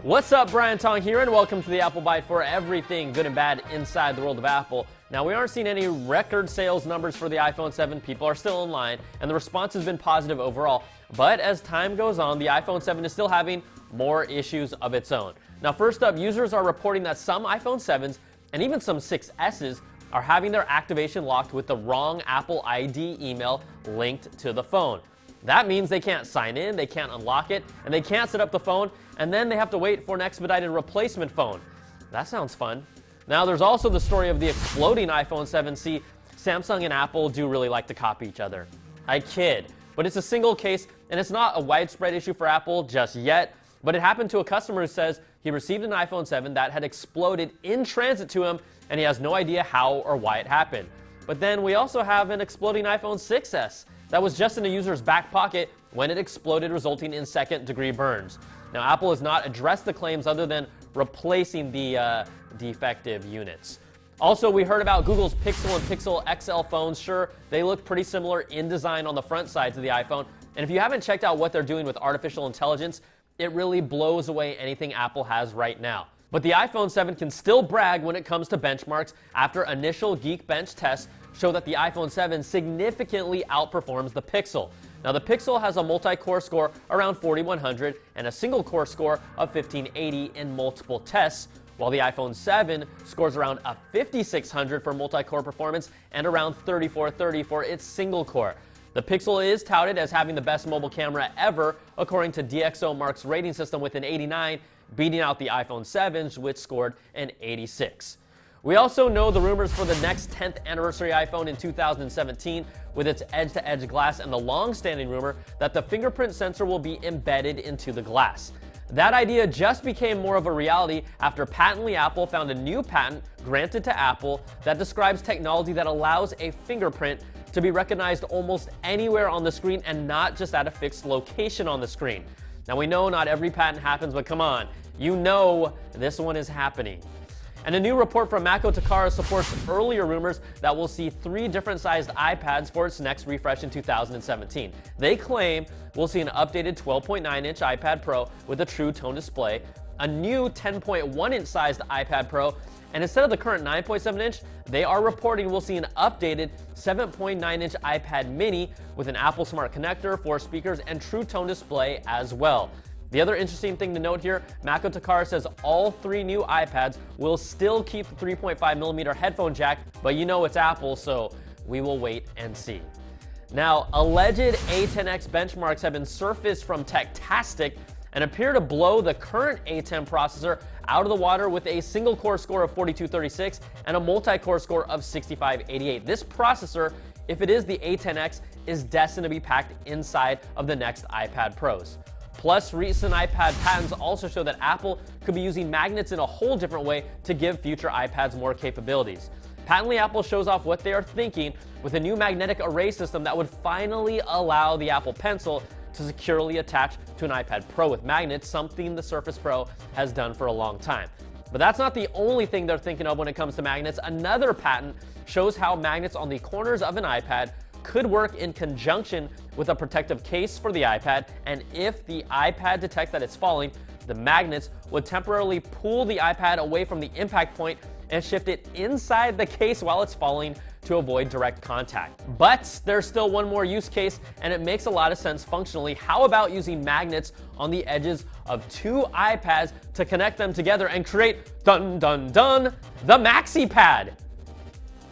What's up, Brian Tong here, and welcome to the Apple Byte for everything good and bad inside the world of Apple. Now, we aren't seeing any record sales numbers for the iPhone 7. People are still in line, and the response has been positive overall. But as time goes on, the iPhone 7 is still having more issues of its own. Now, first up, users are reporting that some iPhone 7s and even some 6Ss are having their activation locked with the wrong Apple ID email linked to the phone. That means they can't sign in, they can't unlock it, and they can't set up the phone, and then they have to wait for an expedited replacement phone. That sounds fun. Now, there's also the story of the exploding iPhone 7. See, Samsung and Apple do really like to copy each other. I kid, but it's a single case, and it's not a widespread issue for Apple just yet, but it happened to a customer who says he received an iPhone 7 that had exploded in transit to him, and he has no idea how or why it happened. But then we also have an exploding iPhone 6S that was just in a user's back pocket when it exploded, resulting in second-degree burns. Now, Apple has not addressed the claims other than replacing the defective units. Also, we heard about Google's Pixel and Pixel XL phones. Sure, they look pretty similar in design on the front sides of the iPhone, and if you haven't checked out what they're doing with artificial intelligence, it really blows away anything Apple has right now. But the iPhone 7 can still brag when it comes to benchmarks after initial Geekbench tests show that the iPhone 7 significantly outperforms the Pixel. Now, the Pixel has a multi-core score around 4100 and a single-core score of 1580 in multiple tests, while the iPhone 7 scores around a 5600 for multi-core performance and around 3430 for its single-core. The Pixel is touted as having the best mobile camera ever, according to DxOMark's rating system with an 89, beating out the iPhone 7, which scored an 86. We also know the rumors for the next 10th anniversary iPhone in 2017 with its edge-to-edge glass and the long-standing rumor that the fingerprint sensor will be embedded into the glass. That idea just became more of a reality after Patently Apple found a new patent granted to Apple that describes technology that allows a fingerprint to be recognized almost anywhere on the screen and not just at a fixed location on the screen. Now, we know not every patent happens, but come on, you know this one is happening. And a new report from Mako Takara supports earlier rumors that we'll see 3 different sized iPads for its next refresh in 2017. They claim we'll see an updated 12.9-inch iPad Pro with a true tone display, a new 10.1-inch sized iPad Pro, and instead of the current 9.7-inch, they are reporting we'll see an updated 7.9-inch iPad mini with an Apple Smart Connector, 4 speakers, and true tone display as well. The other interesting thing to note here, Mako Takara says all 3 new iPads will still keep the 3.5mm headphone jack, but you know it's Apple, so we will wait and see. Now, alleged A10X benchmarks have been surfaced from Techtastic and appear to blow the current A10 processor out of the water with a single-core score of 4236 and a multi-core score of 6588. This processor, if it is the A10X, is destined to be packed inside of the next iPad Pros. Plus, recent iPad patents also show that Apple could be using magnets in a whole different way to give future iPads more capabilities. Patently Apple shows off what they are thinking with a new magnetic array system that would finally allow the Apple Pencil to securely attach to an iPad Pro with magnets, something the Surface Pro has done for a long time. But that's not the only thing they're thinking of when it comes to magnets. Another patent shows how magnets on the corners of an iPad could work in conjunction with a protective case for the iPad, and if the iPad detects that it's falling, the magnets would temporarily pull the iPad away from the impact point and shift it inside the case while it's falling to avoid direct contact. But there's still one more use case, and it makes a lot of sense functionally. How about using magnets on the edges of 2 iPads to connect them together and create, dun dun dun, the Maxi Pad?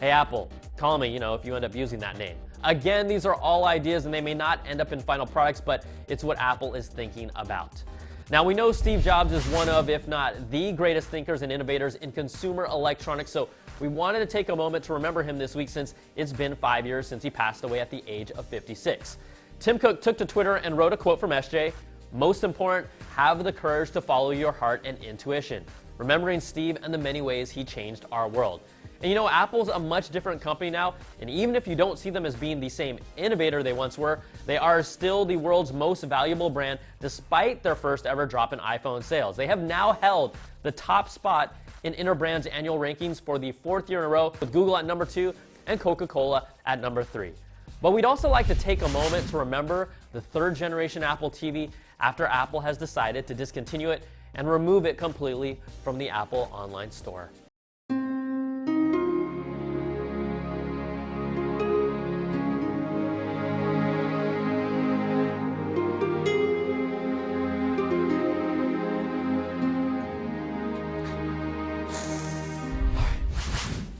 Hey Apple, call me, if you end up using that name. Again, these are all ideas and they may not end up in final products, but it's what Apple is thinking about. Now, we know Steve Jobs is one of, if not the greatest thinkers and innovators in consumer electronics, so we wanted to take a moment to remember him this week since it's been 5 years since he passed away at the age of 56. Tim Cook took to Twitter and wrote a quote from SJ, "Most important, have the courage to follow your heart and intuition," remembering Steve and the many ways he changed our world. And Apple's a much different company now, and even if you don't see them as being the same innovator they once were, they are still the world's most valuable brand despite their first ever drop in iPhone sales. They have now held the top spot in Interbrand's annual rankings for the 4th year in a row, with Google at number 2 and Coca-Cola at number 3. But we'd also like to take a moment to remember the 3rd generation Apple TV after Apple has decided to discontinue it and remove it completely from the Apple online store.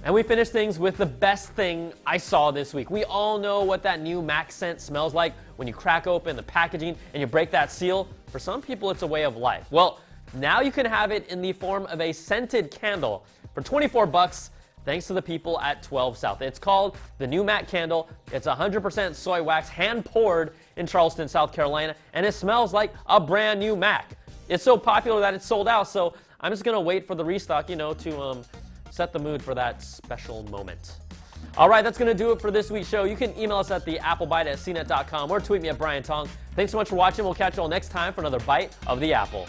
And we finish things with the best thing I saw this week. We all know what that new Mac scent smells like when you crack open the packaging and you break that seal. For some people, it's a way of life. Well, now you can have it in the form of a scented candle for 24 bucks, thanks to the people at 12 South. It's called the new Mac candle. It's 100% soy wax, hand poured in Charleston, South Carolina, and it smells like a brand new Mac. It's so popular that it's sold out, so I'm just gonna wait for the restock, to set the mood for that special moment. All right, that's going to do it for this week's show. You can email us at theapplebyte@cnet.com or tweet me at Brian Tong. Thanks so much for watching. We'll catch you all next time for another Bite of the Apple.